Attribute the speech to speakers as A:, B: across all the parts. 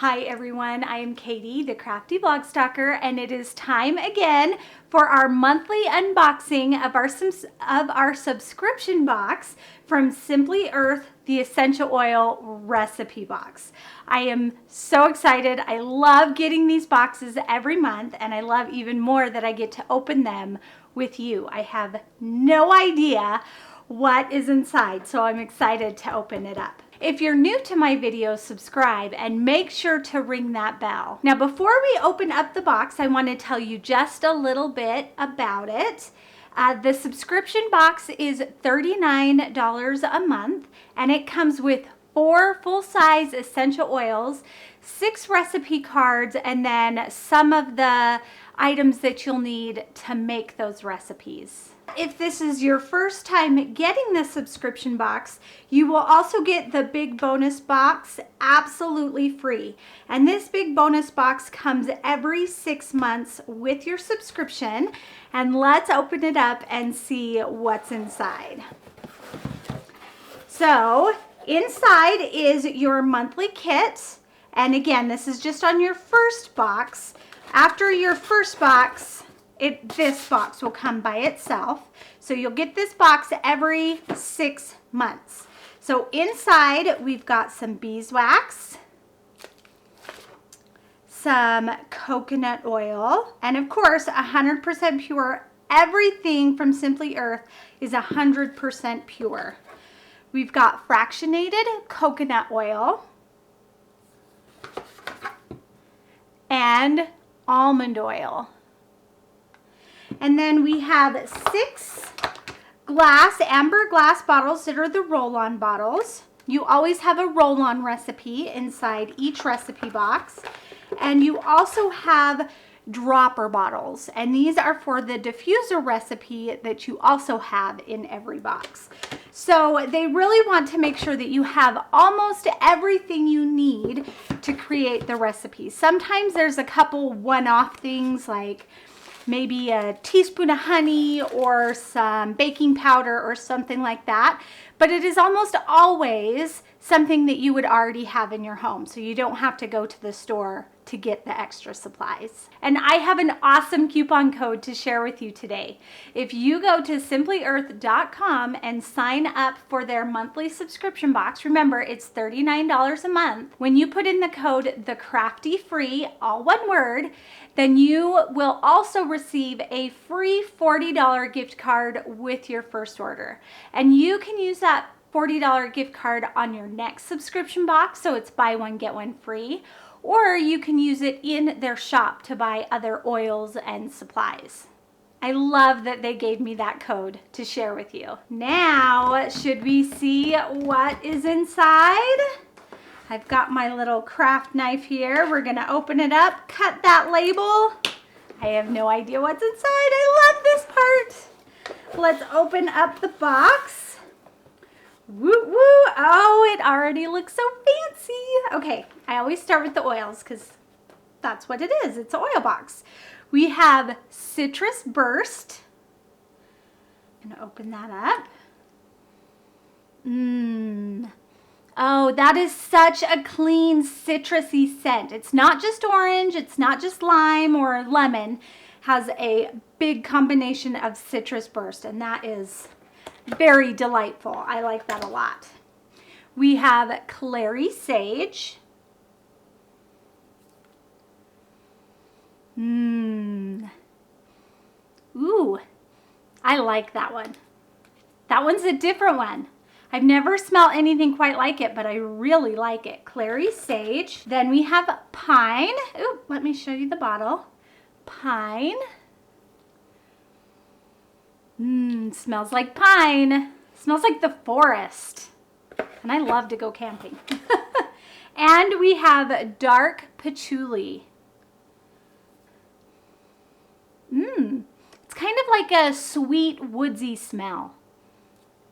A: Hi everyone, I am Katie, the Crafty Blog Stalker, and it is time again for our monthly unboxing of our subscription box from Simply Earth, the Essential Oil Recipe Box. I am so excited. I love getting these boxes every month, and I love even more that I get to open them with you. I have no idea what is inside, so I'm excited to open it up. If you're new to my videos, subscribe and make sure to ring that bell. Now, before we open up the box, I want to tell you just a little bit about it. The subscription box is $39 a month, and it comes with 4 full-size essential oils, 6 recipe cards, and then some of the items that you'll need to make those recipes. If this is your first time getting the subscription box, you will also get the big bonus box absolutely free. And this big bonus box comes every 6 months with your subscription. And let's open it up and see what's inside. So inside is your monthly kit. And again, this is just on your first box. After your first box, this box will come by itself. So you'll get this box every 6 months. So inside we've got some beeswax, some coconut oil, and of course 100% pure. Everything from Simply Earth is 100% pure. We've got fractionated coconut oil and almond oil. And then we have 6 amber glass bottles that are the roll-on bottles. You always have a roll-on recipe inside each recipe box. And you also have dropper bottles. And these are for the diffuser recipe that you also have in every box. So they really want to make sure that you have almost everything you need to create the recipe. Sometimes there's a couple one-off things like maybe a teaspoon of honey or some baking powder or something like that. But it is almost always something that you would already have in your home, so you don't have to go to the store to get the extra supplies. And I have an awesome coupon code to share with you today. If you go to simplyearth.com and sign up for their monthly subscription box, remember it's $39 a month. When you put in the code CRAFTYFREE, all one word, then you will also receive a free $40 gift card with your first order. And you can use that $40 gift card on your next subscription box, so it's buy one, get one free. Or you can use it in their shop to buy other oils and supplies. I love that they gave me that code to share with you. Now, should we see what is inside? I've got my little craft knife here. We're gonna open it up, cut that label. I have no idea what's inside. I love this part. Let's open up the box. Woo woo, oh, it already looks so fancy. Okay, I always start with the oils because that's what it is. It's an oil box. We have Citrus Burst. I'm gonna open that up. Oh, that is such a clean citrusy scent. It's not just orange, it's not just lime or lemon. It has a big combination of Citrus Burst, and that is very delightful. I like that a lot. We have Clary Sage. Ooh, I like that one. That one's a different one. I've never smelled anything quite like it, but I really like it. Clary Sage. Then we have Pine. Ooh, let me show you the bottle. Pine. Smells like pine. Smells like the forest. And I love to go camping. And we have Dark Patchouli. It's kind of like a sweet woodsy smell.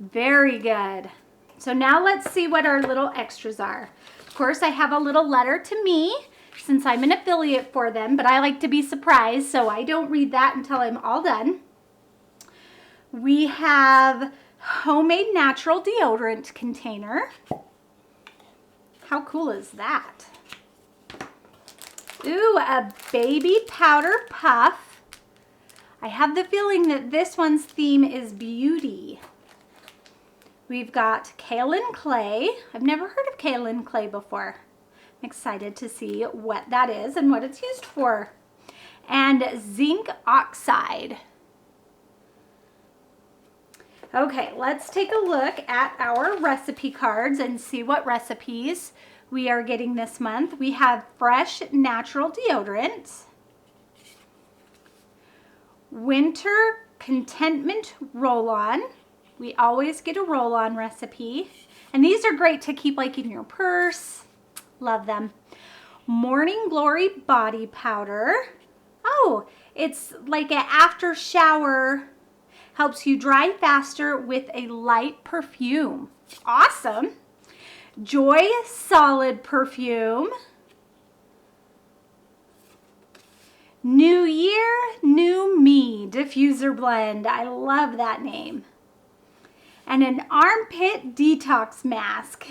A: Very good. So now let's see what our little extras are. Of course, I have a little letter to me since I'm an affiliate for them, but I like to be surprised, so I don't read that until I'm all done. We have homemade natural deodorant container. How cool is that? Ooh, a baby powder puff. I have the feeling that this one's theme is beauty. We've got kaolin clay. I've never heard of kaolin clay before. I'm excited to see what that is and what it's used for. And zinc oxide. Okay, let's take a look at our recipe cards and see what recipes we are getting this month. We have fresh natural deodorant, winter contentment roll-on. We always get a roll-on recipe, and these are great to keep like in your purse. Love them. Morning Glory body powder. Oh, it's like an after shower, helps you dry faster with a light perfume. Awesome. Joy solid perfume. New Year, New Me diffuser blend. I love that name. And an armpit detox mask.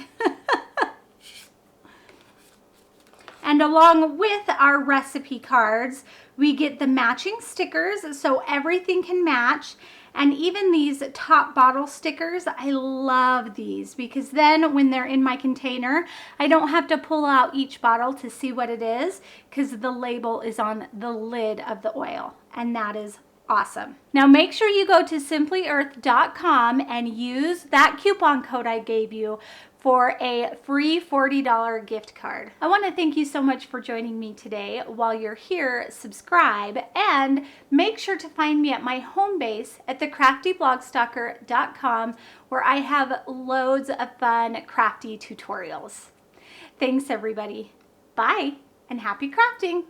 A: And along with our recipe cards, we get the matching stickers so everything can match. And even these top bottle stickers, I love these because then when they're in my container, I don't have to pull out each bottle to see what it is because the label is on the lid of the oil, and that is awesome. Now make sure you go to simplyearth.com and use that coupon code I gave you for a free $40 gift card. I want to thank you so much for joining me today. While you're here, subscribe and make sure to find me at my home base at thecraftyblogstalker.com, where I have loads of fun crafty tutorials. Thanks everybody. Bye and happy crafting.